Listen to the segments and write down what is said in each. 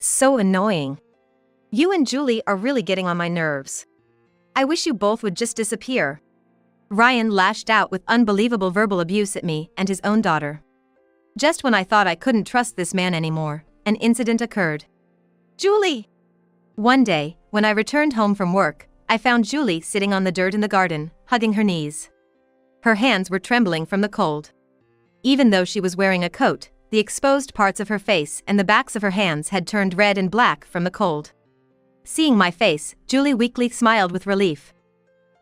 So annoying. You and Julie are really getting on my nerves. I wish you both would just disappear. Ryan lashed out with unbelievable verbal abuse at me and his own daughter. Just when I thought I couldn't trust this man anymore, an incident occurred. Julie! One day, when I returned home from work, I found Julie sitting on the dirt in the garden, hugging her knees. Her hands were trembling from the cold. Even though she was wearing a coat, the exposed parts of her face and the backs of her hands had turned red and black from the cold. Seeing my face, Julie weakly smiled with relief.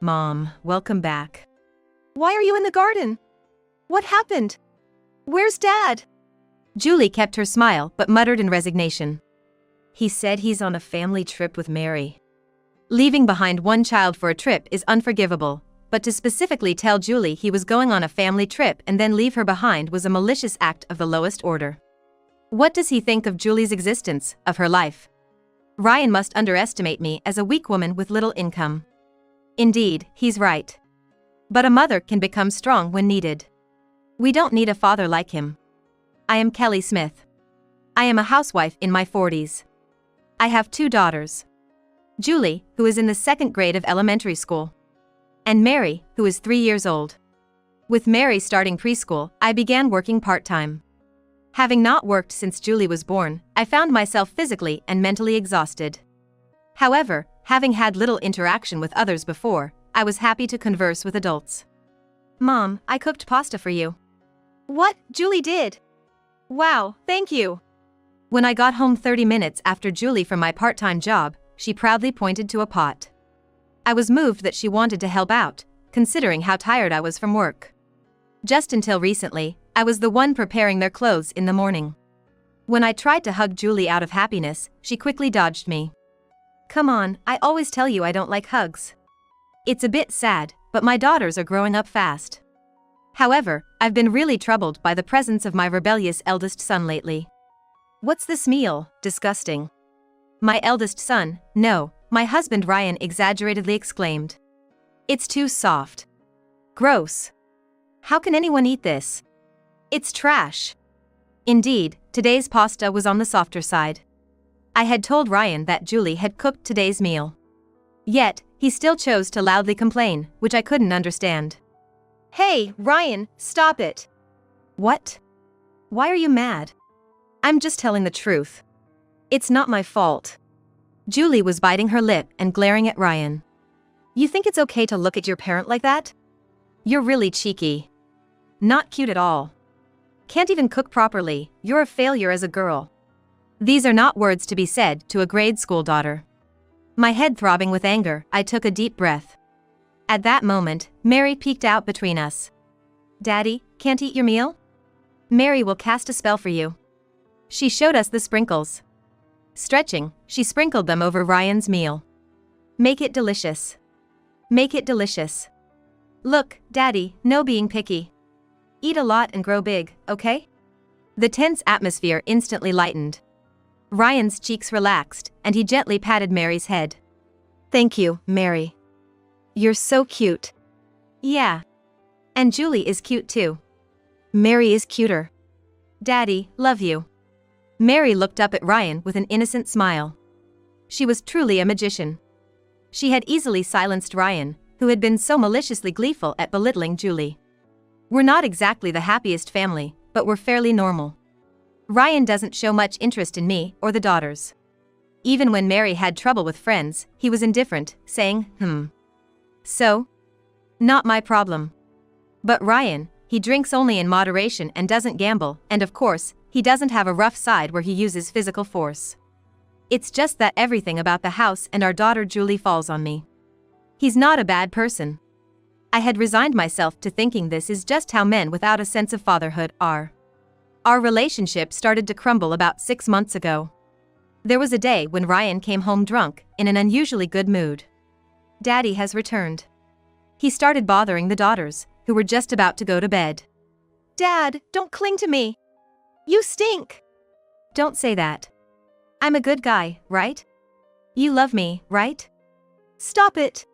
Mom, welcome back. Why are you in the garden? What happened? Where's Dad? Julie kept her smile but muttered in resignation. He said he's on a family trip with Mary. Leaving behind one child for a trip is unforgivable, but to specifically tell Julie he was going on a family trip and then leave her behind was a malicious act of the lowest order. What does he think of Julie's existence, of her life? Ryan must underestimate me as a weak woman with little income. Indeed, he's right. But a mother can become strong when needed. We don't need a father like him. I am Kelly Smith. I am a housewife in my 40s. I have 2 daughters. Julie, who is in the 2nd grade of elementary school. And Mary, who is 3 years old. With Mary starting preschool, I began working part-time. Having not worked since Julie was born, I found myself physically and mentally exhausted. However, having had little interaction with others before, I was happy to converse with adults. Mom, I cooked pasta for you. What? Julie did? Wow, thank you. When I got home 30 minutes after Julie from my part-time job, she proudly pointed to a pot. I was moved that she wanted to help out, considering how tired I was from work. Just until recently, I was the one preparing their clothes in the morning. When I tried to hug Julie out of happiness, she quickly dodged me. Come on, I always tell you I don't like hugs. It's a bit sad, but my daughters are growing up fast. However, I've been really troubled by the presence of my rebellious eldest son lately. What's this meal? Disgusting. My eldest son, no, my husband Ryan exaggeratedly exclaimed. It's too soft. Gross. How can anyone eat this? It's trash. Indeed, today's pasta was on the softer side. I had told Ryan that Julie had cooked today's meal. Yet, he still chose to loudly complain, which I couldn't understand. Hey, Ryan, stop it. What? Why are you mad? I'm just telling the truth. It's not my fault. Julie was biting her lip and glaring at Ryan. You think it's okay to look at your parent like that? You're really cheeky. Not cute at all. Can't even cook properly, you're a failure as a girl. These are not words to be said to a grade school daughter. My head throbbing with anger, I took a deep breath. At that moment, Mary peeked out between us. Daddy, can't eat your meal? Mary will cast a spell for you. She showed us the sprinkles. Stretching, she sprinkled them over Ryan's meal. Make it delicious. Make it delicious. Look, Daddy, no being picky. Eat a lot and grow big, okay? The tense atmosphere instantly lightened. Ryan's cheeks relaxed, and he gently patted Mary's head. Thank you, Mary. You're so cute. Yeah. And Julie is cute too. Mary is cuter. Daddy, love you. Mary looked up at Ryan with an innocent smile. She was truly a magician. She had easily silenced Ryan, who had been so maliciously gleeful at belittling Julie. We're not exactly the happiest family, but we're fairly normal. Ryan doesn't show much interest in me or the daughters. Even when Mary had trouble with friends, he was indifferent, saying, So? Not my problem. But Ryan, he drinks only in moderation and doesn't gamble, and of course, he doesn't have a rough side where he uses physical force. It's just that everything about the house and our daughter Julie falls on me. He's not a bad person. I had resigned myself to thinking this is just how men without a sense of fatherhood are. Our relationship started to crumble about 6 months ago. There was a day when Ryan came home drunk, in an unusually good mood. Daddy has returned. He started bothering the daughters, who were just about to go to bed. Dad, don't cling to me. You stink. Don't say that. I'm a good guy, right? You love me, right? Stop it.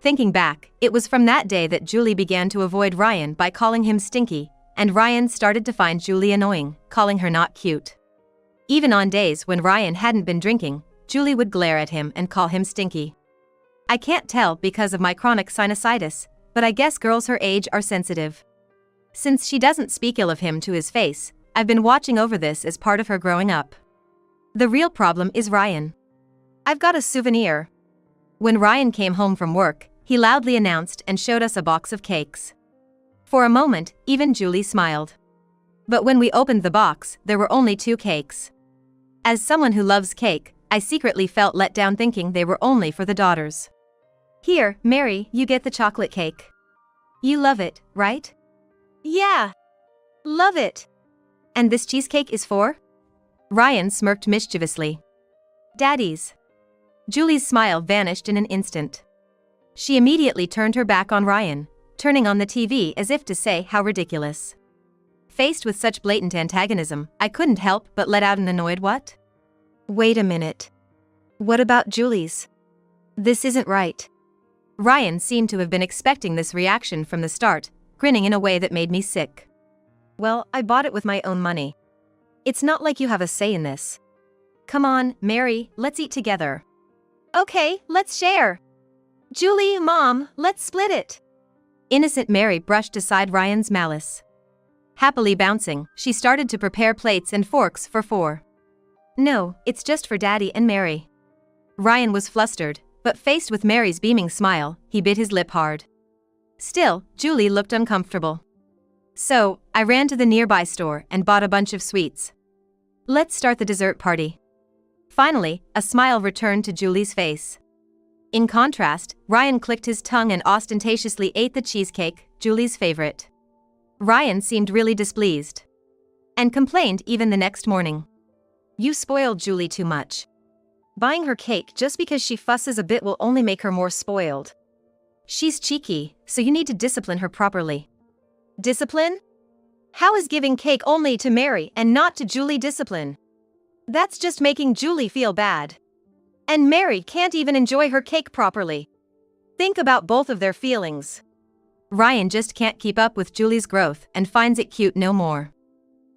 Thinking back, it was from that day that Julie began to avoid Ryan by calling him stinky, and Ryan started to find Julie annoying, calling her not cute. Even on days when Ryan hadn't been drinking, Julie would glare at him and call him stinky. I can't tell because of my chronic sinusitis, but I guess girls her age are sensitive. Since she doesn't speak ill of him to his face, I've been watching over this as part of her growing up. The real problem is Ryan. I've got a souvenir. When Ryan came home from work, he loudly announced and showed us a box of cakes. For a moment, even Julie smiled. But when we opened the box, there were only 2 cakes. As someone who loves cake, I secretly felt let down thinking they were only for the daughters. Here, Mary, you get the chocolate cake. You love it, right? Yeah. Love it. And this cheesecake is for? Ryan smirked mischievously. Daddy's. Julie's smile vanished in an instant. She immediately turned her back on Ryan, turning on the TV as if to say how ridiculous. Faced with such blatant antagonism, I couldn't help but let out an annoyed what? Wait a minute. What about Julie's? This isn't right. Ryan seemed to have been expecting this reaction from the start, grinning in a way that made me sick. Well, I bought it with my own money. It's not like you have a say in this. Come on, Mary, let's eat together. Okay, let's share. Julie, Mom, let's split it. Innocent Mary brushed aside Ryan's malice. Happily bouncing, she started to prepare plates and forks for 4. No, it's just for Daddy and Mary. Ryan was flustered, but faced with Mary's beaming smile, he bit his lip hard. Still, Julie looked uncomfortable. So, I ran to the nearby store and bought a bunch of sweets. Let's start the dessert party. Finally, a smile returned to Julie's face. In contrast, Ryan clicked his tongue and ostentatiously ate the cheesecake, Julie's favorite. Ryan seemed really displeased. And complained even the next morning. You spoiled Julie too much. Buying her cake just because she fusses a bit will only make her more spoiled. She's cheeky, so you need to discipline her properly. Discipline? How is giving cake only to Mary and not to Julie discipline? That's just making Julie feel bad. And Mary can't even enjoy her cake properly. Think about both of their feelings. Ryan just can't keep up with Julie's growth and finds it cute no more.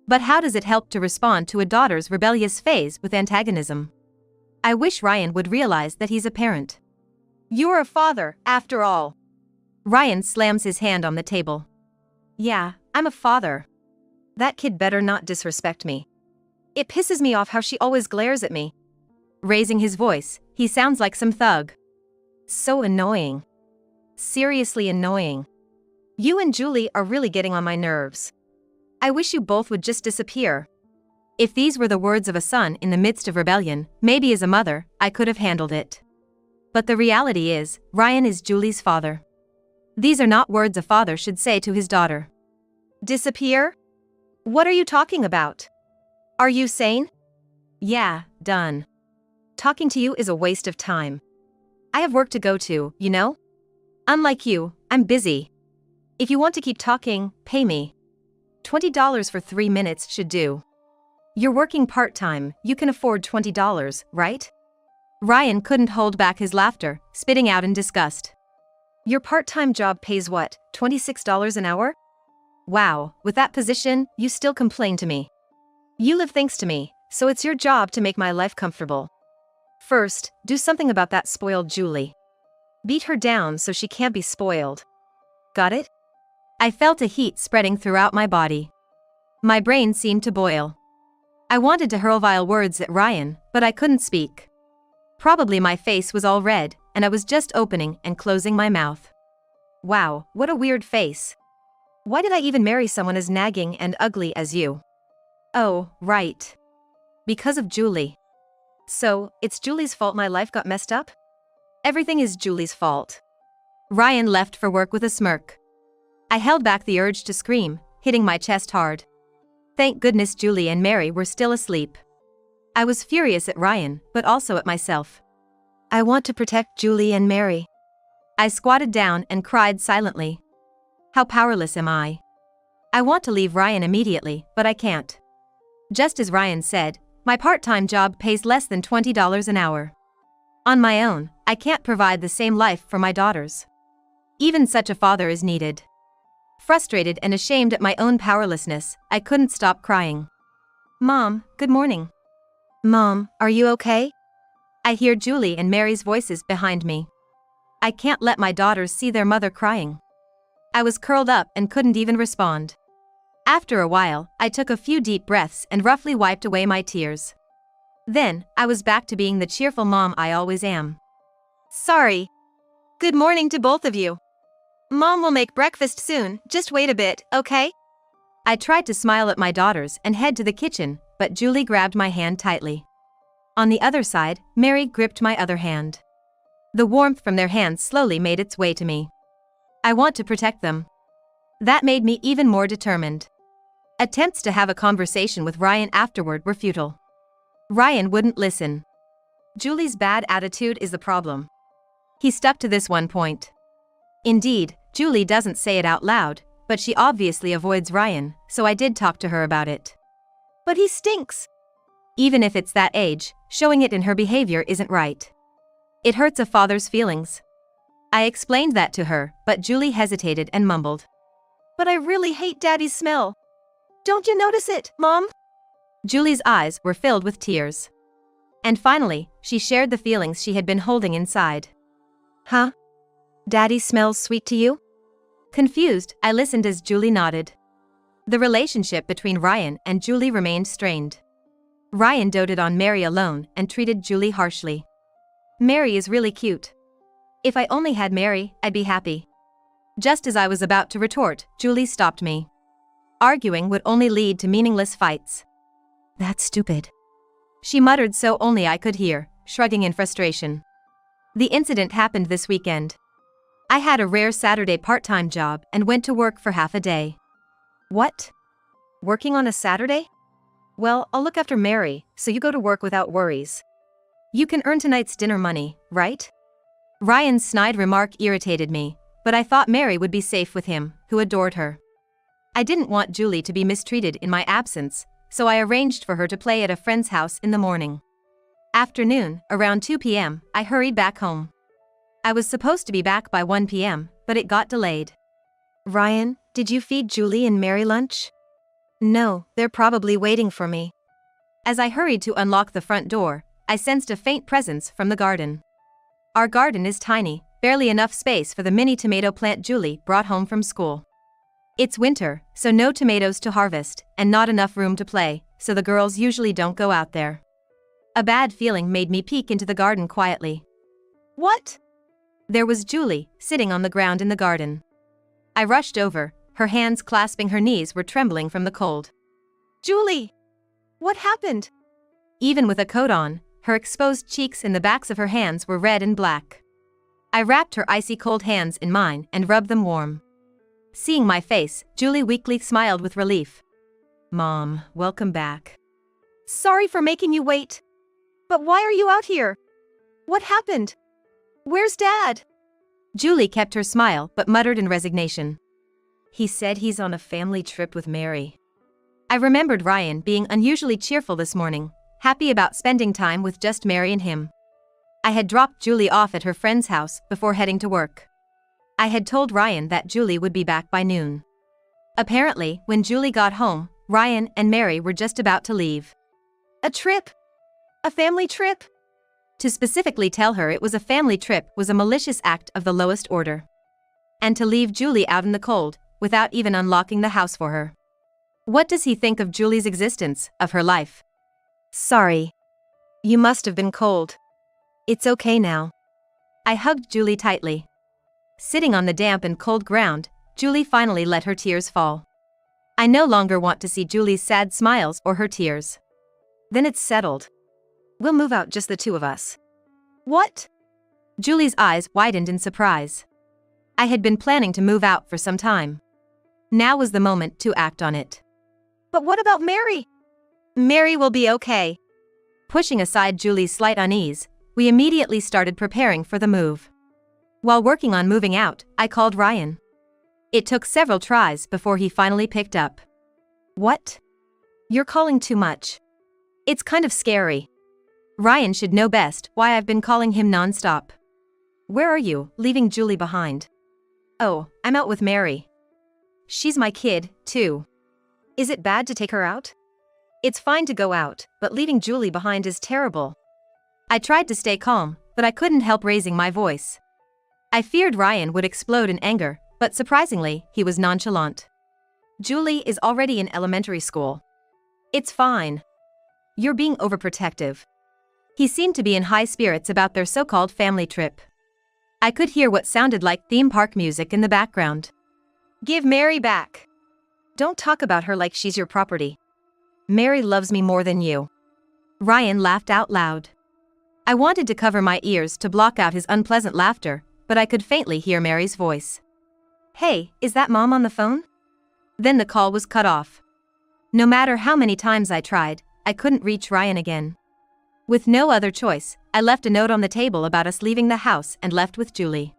But how does it help to respond to a daughter's rebellious phase with antagonism? I wish Ryan would realize that he's a parent. You're a father, after all. Ryan slams his hand on the table. Yeah, I'm a father. That kid better not disrespect me. It pisses me off how she always glares at me. Raising his voice, he sounds like some thug. So annoying. Seriously annoying. You and Julie are really getting on my nerves. I wish you both would just disappear. If these were the words of a son in the midst of rebellion, maybe as a mother, I could have handled it. But the reality is, Ryan is Julie's father. These are not words a father should say to his daughter. Disappear? What are you talking about? Are you sane? Yeah, done. Talking to you is a waste of time. I have work to go to, you know? Unlike you, I'm busy. If you want to keep talking, pay me. $20 for 3 minutes should do. You're working part-time, you can afford $20, right? Ryan couldn't hold back his laughter, spitting out in disgust. Your part-time job pays what, $26 an hour? Wow, with that position, you still complain to me. You live thanks to me, so it's your job to make my life comfortable. First, do something about that spoiled Julie. Beat her down so she can't be spoiled. Got it? I felt a heat spreading throughout my body. My brain seemed to boil. I wanted to hurl vile words at Ryan, but I couldn't speak. Probably my face was all red, and I was just opening and closing my mouth. Wow, what a weird face. Why did I even marry someone as nagging and ugly as you? Oh, right. Because of Julie. So, it's Julie's fault my life got messed up? Everything is Julie's fault. Ryan left for work with a smirk. I held back the urge to scream, hitting my chest hard. Thank goodness Julie and Mary were still asleep. I was furious at Ryan, but also at myself. I want to protect Julie and Mary. I squatted down and cried silently. How powerless am I? I want to leave Ryan immediately, but I can't. Just as Ryan said, my part-time job pays less than $20 an hour. On my own, I can't provide the same life for my daughters. Even such a father is needed. Frustrated and ashamed at my own powerlessness, I couldn't stop crying. Mom, good morning. Mom, are you okay? I hear Julie and Mary's voices behind me. I can't let my daughters see their mother crying. I was curled up and couldn't even respond. After a while, I took a few deep breaths and roughly wiped away my tears. Then, I was back to being the cheerful mom I always am. Sorry. Good morning to both of you. Mom will make breakfast soon, just wait a bit, okay? I tried to smile at my daughters and head to the kitchen, but Julie grabbed my hand tightly. On the other side, Mary gripped my other hand. The warmth from their hands slowly made its way to me. I want to protect them. That made me even more determined. Attempts to have a conversation with Ryan afterward were futile. Ryan wouldn't listen. Julie's bad attitude is the problem. He stuck to this one point. Indeed, Julie doesn't say it out loud, but she obviously avoids Ryan, so I did talk to her about it. But he stinks. Even if it's that age, showing it in her behavior isn't right. It hurts a father's feelings. I explained that to her, but Julie hesitated and mumbled. But I really hate Daddy's smell. Don't you notice it, Mom? Julie's eyes were filled with tears. And finally, she shared the feelings she had been holding inside. Huh? Daddy smells sweet to you? Confused, I listened as Julie nodded. The relationship between Ryan and Julie remained strained. Ryan doted on Mary alone and treated Julie harshly. Mary is really cute. If I only had Mary, I'd be happy. Just as I was about to retort, Julie stopped me. Arguing would only lead to meaningless fights. That's stupid. She muttered so only I could hear, shrugging in frustration. The incident happened this weekend. I had a rare Saturday part-time job and went to work for half a day. What? Working on a Saturday? Well, I'll look after Mary, so you go to work without worries. You can earn tonight's dinner money, right? Ryan's snide remark irritated me, but I thought Mary would be safe with him, who adored her. I didn't want Julie to be mistreated in my absence, so I arranged for her to play at a friend's house in the morning. Afternoon, around 2 p.m., I hurried back home. I was supposed to be back by 1 p.m., but it got delayed. Ryan, did you feed Julie and Mary lunch? No, they're probably waiting for me. As I hurried to unlock the front door, I sensed a faint presence from the garden. Our garden is tiny, barely enough space for the mini tomato plant Julie brought home from school. It's winter, so no tomatoes to harvest, and not enough room to play, so the girls usually don't go out there. A bad feeling made me peek into the garden quietly. What? There was Julie, sitting on the ground in the garden. I rushed over, her hands clasping her knees were trembling from the cold. Julie! What happened? Even with a coat on, her exposed cheeks and the backs of her hands were red and black. I wrapped her icy cold hands in mine and rubbed them warm. Seeing my face, Julie weakly smiled with relief. Mom, welcome back. Sorry for making you wait. But why are you out here? What happened? Where's Dad? Julie kept her smile but muttered in resignation. He said he's on a family trip with Mary. I remembered Ryan being unusually cheerful this morning, happy about spending time with just Mary and him. I had dropped Julie off at her friend's house before heading to work. I had told Ryan that Julie would be back by noon. Apparently, when Julie got home, Ryan and Mary were just about to leave. A trip? A family trip? To specifically tell her it was a family trip was a malicious act of the lowest order. And to leave Julie out in the cold, without even unlocking the house for her. What does he think of Julie's existence, of her life? Sorry. You must have been cold. It's okay now. I hugged Julie tightly. Sitting on the damp and cold ground, Julie finally let her tears fall. I no longer want to see Julie's sad smiles or her tears. Then it's settled. We'll move out just the two of us. What? Julie's eyes widened in surprise. I had been planning to move out for some time. Now was the moment to act on it. But what about Mary? Mary will be okay. Pushing aside Julie's slight unease, we immediately started preparing for the move. While working on moving out, I called Ryan. It took several tries before he finally picked up. What? You're calling too much. It's kind of scary. Ryan should know best why I've been calling him non-stop. Where are you, leaving Julie behind? Oh, I'm out with Mary. She's my kid, too. Is it bad to take her out? It's fine to go out, but leaving Julie behind is terrible. I tried to stay calm, but I couldn't help raising my voice. I feared Ryan would explode in anger, but surprisingly, he was nonchalant. Julie is already in elementary school. It's fine. You're being overprotective. He seemed to be in high spirits about their so-called family trip. I could hear what sounded like theme park music in the background. Give Mary back. Don't talk about her like she's your property. Mary loves me more than you. Ryan laughed out loud. I wanted to cover my ears to block out his unpleasant laughter, but I could faintly hear Mary's voice. Hey, is that Mom on the phone? Then the call was cut off. No matter how many times I tried, I couldn't reach Ryan again. With no other choice, I left a note on the table about us leaving the house and left with Julie.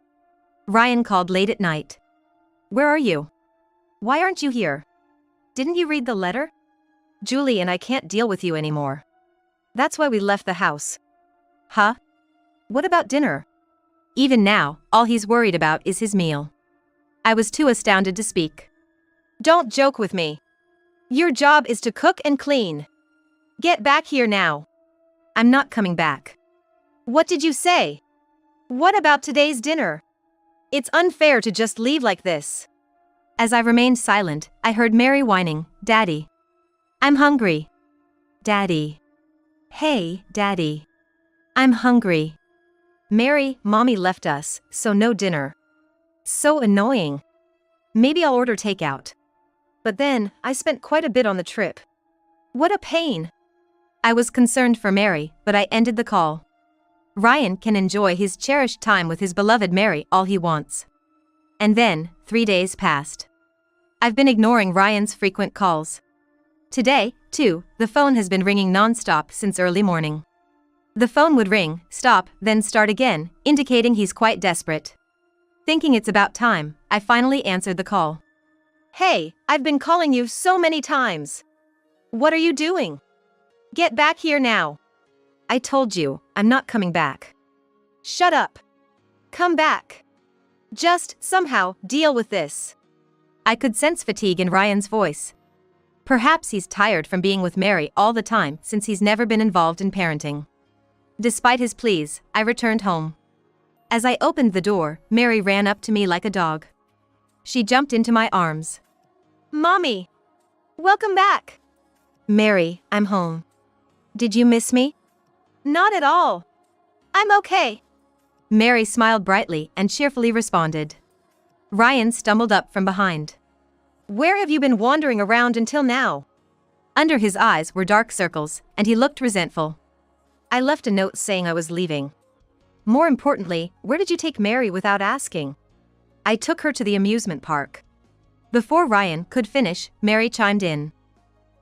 Ryan called late at night. Where are you? Why aren't you here? Didn't you read the letter? Julie and I can't deal with you anymore. That's why we left the house. Huh? What about dinner? Even now, all he's worried about is his meal. I was too astounded to speak. Don't joke with me. Your job is to cook and clean. Get back here now. I'm not coming back. What did you say? What about today's dinner? It's unfair to just leave like this. As I remained silent, I heard Mary whining, Daddy. I'm hungry. Daddy. Hey, Daddy. I'm hungry. Mary, Mommy left us, so no dinner. So annoying. Maybe I'll order takeout. But then, I spent quite a bit on the trip. What a pain. I was concerned for Mary, but I ended the call. Ryan can enjoy his cherished time with his beloved Mary all he wants. And then, 3 days passed. I've been ignoring Ryan's frequent calls. Today, too, the phone has been ringing non-stop since early morning. The phone would ring, stop, then start again, indicating he's quite desperate. Thinking it's about time, I finally answered the call. Hey, I've been calling you so many times. What are you doing? Get back here now. I told you, I'm not coming back. Shut up. Come back. Just, somehow, deal with this. I could sense fatigue in Ryan's voice. Perhaps he's tired from being with Mary all the time since he's never been involved in parenting. Despite his pleas, I returned home. As I opened the door, Mary ran up to me like a dog. She jumped into my arms. Mommy! Welcome back! Mary, I'm home. Did you miss me? Not at all. I'm okay. Mary smiled brightly and cheerfully responded. Ryan stumbled up from behind. Where have you been wandering around until now? Under his eyes were dark circles, and he looked resentful. I left a note saying I was leaving. More importantly, where did you take Mary without asking? I took her to the amusement park. Before Ryan could finish, Mary chimed in.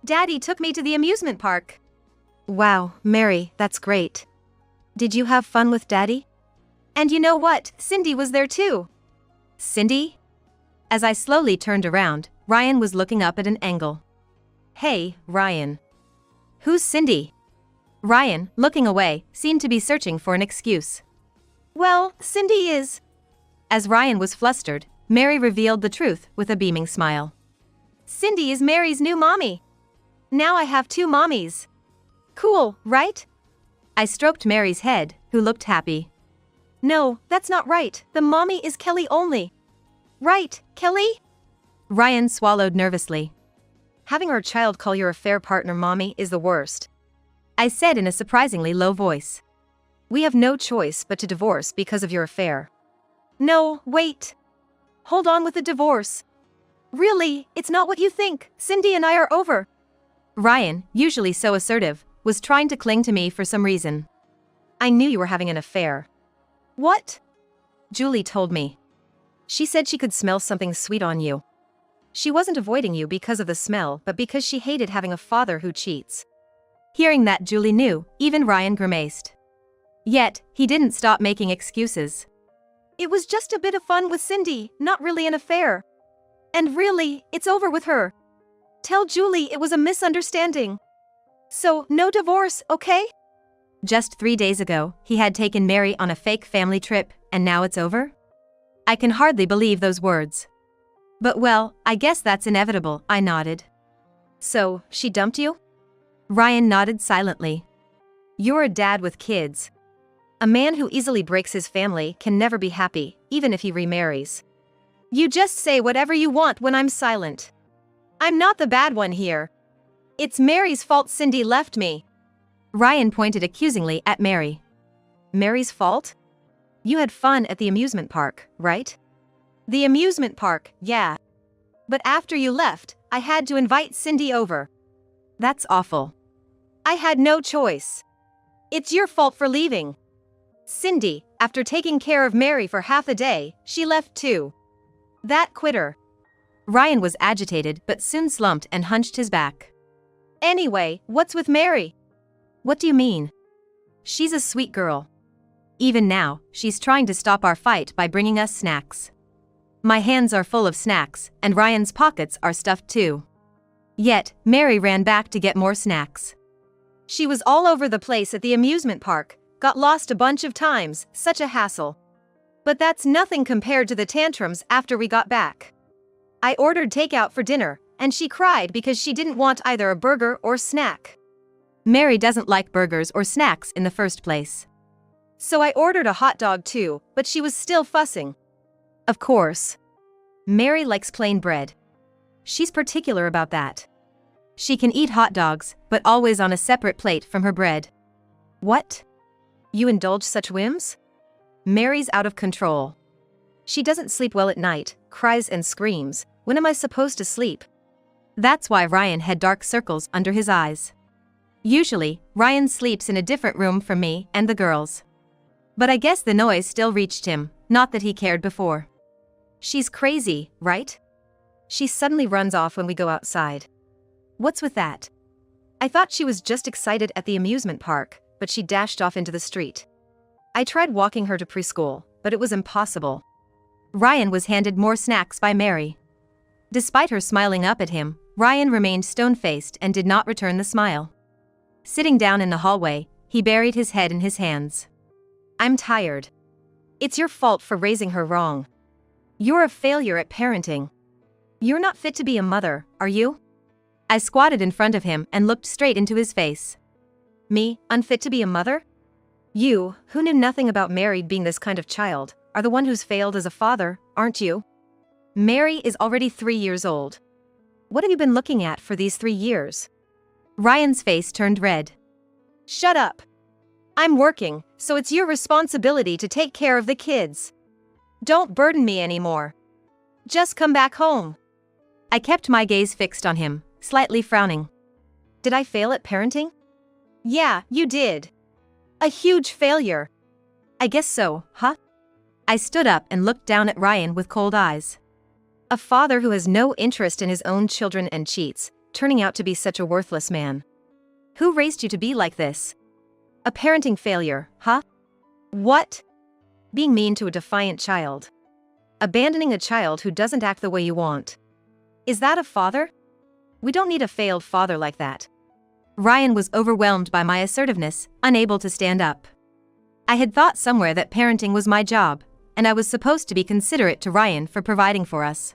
Daddy took me to the amusement park. Wow, Mary, that's great. Did you have fun with Daddy? And you know what, Cindy was there too. Cindy? As I slowly turned around, Ryan was looking up at an angle. Hey, Ryan. Who's Cindy? Ryan, looking away, seemed to be searching for an excuse. Well, Cindy is... As Ryan was flustered, Mary revealed the truth with a beaming smile. Cindy is Mary's new mommy. Now I have 2 mommies. Cool, right? I stroked Mary's head, who looked happy. No, that's not right. The mommy is Kelly only. Right, Kelly? Ryan swallowed nervously. Having our child call your affair partner mommy is the worst. I said in a surprisingly low voice. We have no choice but to divorce because of your affair. No, wait. Hold on with the divorce. Really, it's not what you think. Cindy and I are over. Ryan, usually so assertive, was trying to cling to me for some reason. I knew you were having an affair. What? Julie told me. She said she could smell something sweet on you. She wasn't avoiding you because of the smell, but because she hated having a father who cheats. Hearing that, Julie knew, even Ryan grimaced. Yet, he didn't stop making excuses. It was just a bit of fun with Cindy, not really an affair. And really, it's over with her. Tell Julie it was a misunderstanding. So, no divorce, okay? Just 3 days ago, he had taken Mary on a fake family trip, and now it's over? I can hardly believe those words. But well, I guess that's inevitable, I nodded. So, she dumped you? Ryan nodded silently. You're a dad with kids. A man who easily breaks his family can never be happy, even if he remarries. You just say whatever you want when I'm silent. I'm not the bad one here. It's Mary's fault Cindy left me. Ryan pointed accusingly at Mary. Mary's fault? You had fun at the amusement park, right? The amusement park, yeah. But after you left, I had to invite Cindy over. That's awful. I had no choice. It's your fault for leaving. Cindy, after taking care of Mary for half a day, she left too. That quitter. Ryan was agitated but soon slumped and hunched his back. Anyway, what's with Mary? What do you mean? She's a sweet girl. Even now, she's trying to stop our fight by bringing us snacks. My hands are full of snacks, and Ryan's pockets are stuffed too. Yet, Mary ran back to get more snacks. She was all over the place at the amusement park, got lost a bunch of times, such a hassle. But that's nothing compared to the tantrums after we got back. I ordered takeout for dinner, and she cried because she didn't want either a burger or snack. Mary doesn't like burgers or snacks in the first place. So I ordered a hot dog too, but she was still fussing. Of course. Mary likes plain bread. She's particular about that. She can eat hot dogs, but always on a separate plate from her bread. What? You indulge such whims? Mary's out of control. She doesn't sleep well at night, cries and screams. When am I supposed to sleep? That's why Ryan had dark circles under his eyes. Usually, Ryan sleeps in a different room from me and the girls. But I guess the noise still reached him, not that he cared before. She's crazy, right? She suddenly runs off when we go outside. What's with that? I thought she was just excited at the amusement park, but she dashed off into the street. I tried walking her to preschool, but it was impossible. Ryan was handed more snacks by Mary. Despite her smiling up at him, Ryan remained stone-faced and did not return the smile. Sitting down in the hallway, he buried his head in his hands. I'm tired. It's your fault for raising her wrong. You're a failure at parenting. You're not fit to be a mother, are you? I squatted in front of him and looked straight into his face. Me, unfit to be a mother? You, who knew nothing about Mary being this kind of child, are the one who's failed as a father, aren't you? Mary is already 3 years old. What have you been looking at for these 3 years? Ryan's face turned red. Shut up. I'm working, so it's your responsibility to take care of the kids. Don't burden me anymore. Just come back home. I kept my gaze fixed on him, slightly frowning. Did I fail at parenting? Yeah, you did. A huge failure. I guess so, huh? I stood up and looked down at Ryan with cold eyes. A father who has no interest in his own children and cheats, turning out to be such a worthless man. Who raised you to be like this? A parenting failure, huh? What? Being mean to a defiant child. Abandoning a child who doesn't act the way you want. Is that a father? We don't need a failed father like that. Ryan was overwhelmed by my assertiveness, unable to stand up. I had thought somewhere that parenting was my job, and I was supposed to be considerate to Ryan for providing for us.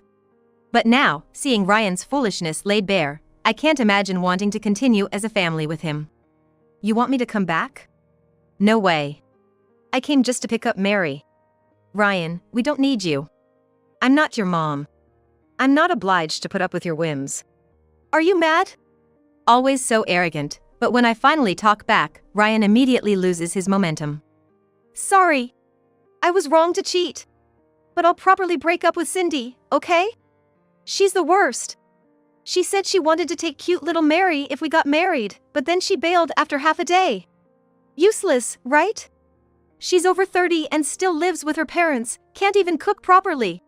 But now, seeing Ryan's foolishness laid bare, I can't imagine wanting to continue as a family with him. You want me to come back? No way. I came just to pick up Mary. Ryan, we don't need you. I'm not your mom. I'm not obliged to put up with your whims. Are you mad? Always so arrogant, but when I finally talk back, Ryan immediately loses his momentum. Sorry. I was wrong to cheat. But I'll properly break up with Cindy, okay? She's the worst. She said she wanted to take cute little Mary if we got married, but then she bailed after half a day. Useless, right? She's over 30 and still lives with her parents, can't even cook properly.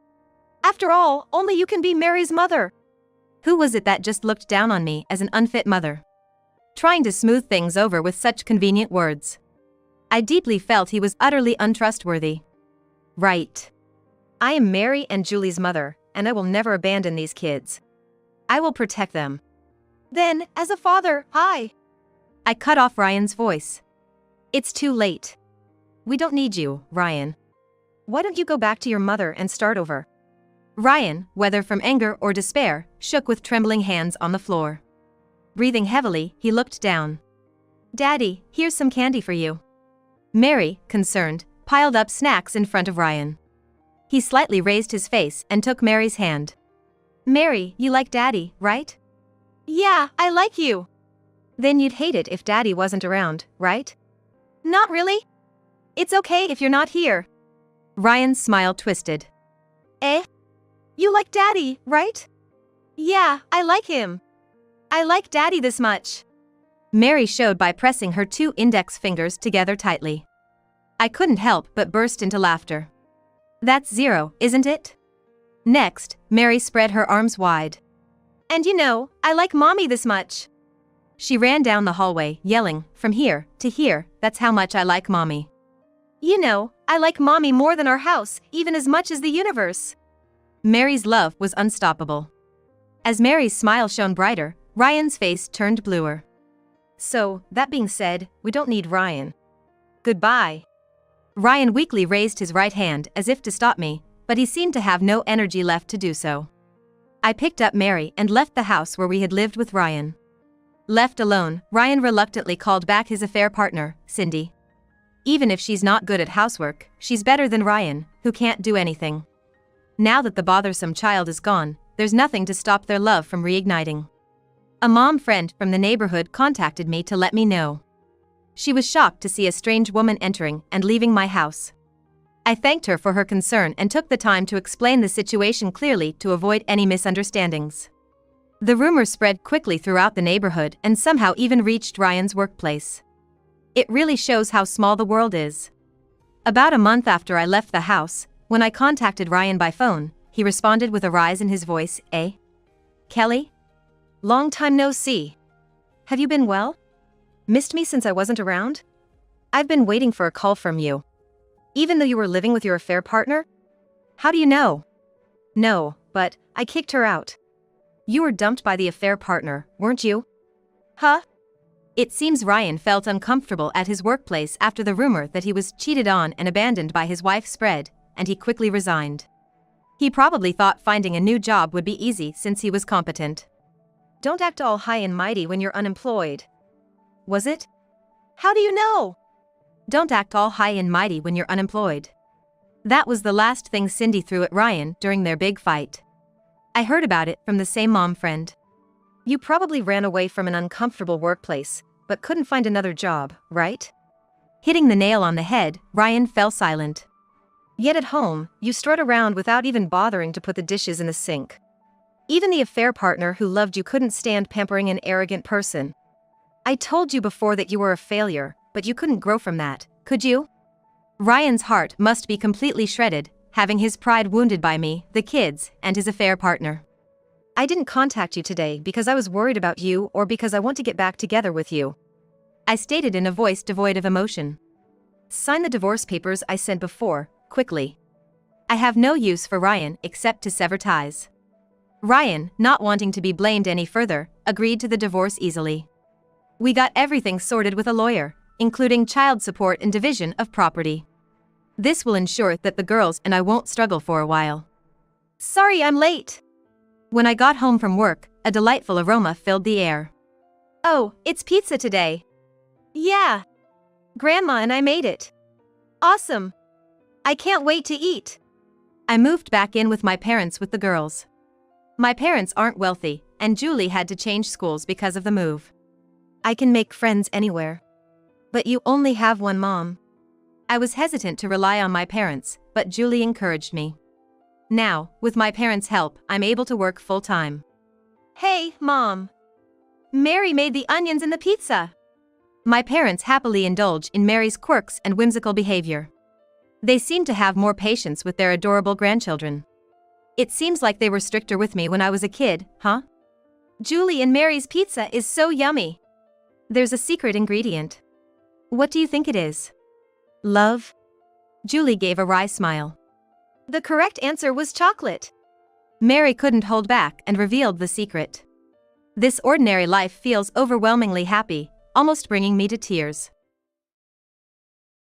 After all, only you can be Mary's mother. Who was it that just looked down on me as an unfit mother? Trying to smooth things over with such convenient words. I deeply felt he was utterly untrustworthy. Right. I am Mary and Julie's mother, and I will never abandon these kids. I will protect them. Then, as a father, I cut off Ryan's voice. It's too late. We don't need you, Ryan. Why don't you go back to your mother and start over? Ryan, whether from anger or despair, shook with trembling hands on the floor. Breathing heavily, he looked down. "Daddy, here's some candy for you." Mary, concerned, piled up snacks in front of Ryan. He slightly raised his face and took Mary's hand. "Mary, you like Daddy, right?" "Yeah, I like you." "Then you'd hate it if Daddy wasn't around, right?" "Not really. It's okay if you're not here." Ryan's smile twisted. "Eh? You like Daddy, right?" "Yeah, I like him. I like Daddy this much." Mary showed by pressing her 2 index fingers together tightly. I couldn't help but burst into laughter. "That's 0, isn't it?" Next, Mary spread her arms wide. "And you know, I like Mommy this much." She ran down the hallway, yelling, "From here to here, that's how much I like Mommy." "You know, I like Mommy more than our house, even as much as the universe." Mary's love was unstoppable. As Mary's smile shone brighter, Ryan's face turned bluer. "So, that being said, we don't need Ryan. Goodbye." Ryan weakly raised his right hand as if to stop me, but he seemed to have no energy left to do so. I picked up Mary and left the house where we had lived with Ryan. Left alone, Ryan reluctantly called back his affair partner, Cindy. Even if she's not good at housework, she's better than Ryan, who can't do anything. Now that the bothersome child is gone, there's nothing to stop their love from reigniting. A mom friend from the neighborhood contacted me to let me know. She was shocked to see a strange woman entering and leaving my house. I thanked her for her concern and took the time to explain the situation clearly to avoid any misunderstandings. The rumor spread quickly throughout the neighborhood and somehow even reached Ryan's workplace. It really shows how small the world is. About a month after I left the house, when I contacted Ryan by phone, he responded with a rise in his voice, "Eh? Kelly? Long time no see. Have you been well? Missed me since I wasn't around? I've been waiting for a call from you. Even though you were living with your affair partner? How do you know?" "No, but I kicked her out." "You were dumped by the affair partner, weren't you?" "Huh?" It seems Ryan felt uncomfortable at his workplace after the rumor that he was cheated on and abandoned by his wife spread, and he quickly resigned. He probably thought finding a new job would be easy since he was competent. "Don't act all high and mighty when you're unemployed." "Was it?" "How do you know?" "Don't act all high and mighty when you're unemployed." That was the last thing Cindy threw at Ryan during their big fight. I heard about it from the same mom friend. "You probably ran away from an uncomfortable workplace, but couldn't find another job, right?" Hitting the nail on the head, Ryan fell silent. "Yet at home, you strut around without even bothering to put the dishes in the sink. Even the affair partner who loved you couldn't stand pampering an arrogant person. I told you before that you were a failure, but you couldn't grow from that, could you?" Ryan's heart must be completely shredded, having his pride wounded by me, the kids, and his affair partner. "I didn't contact you today because I was worried about you or because I want to get back together with you," I stated in a voice devoid of emotion. "Sign the divorce papers I sent before, quickly." I have no use for Ryan except to sever ties. Ryan, not wanting to be blamed any further, agreed to the divorce easily. We got everything sorted with a lawyer, including child support and division of property. This will ensure that the girls and I won't struggle for a while. "Sorry I'm late." When I got home from work, a delightful aroma filled the air. "Oh, it's pizza today." "Yeah. Grandma and I made it." "Awesome. I can't wait to eat." I moved back in with my parents with the girls. My parents aren't wealthy, and Julie had to change schools because of the move. "I can make friends anywhere. But you only have one mom." I was hesitant to rely on my parents, but Julie encouraged me. Now, with my parents' help, I'm able to work full-time. "Hey, Mom. Mary made the onions in the pizza." My parents happily indulge in Mary's quirks and whimsical behavior. They seem to have more patience with their adorable grandchildren. It seems like they were stricter with me when I was a kid, huh? Julie and Mary's pizza is so yummy. There's a secret ingredient. What do you think it is? Love? Julie gave a wry smile. The correct answer was chocolate. Mary couldn't hold back and revealed the secret. This ordinary life feels overwhelmingly happy, almost bringing me to tears.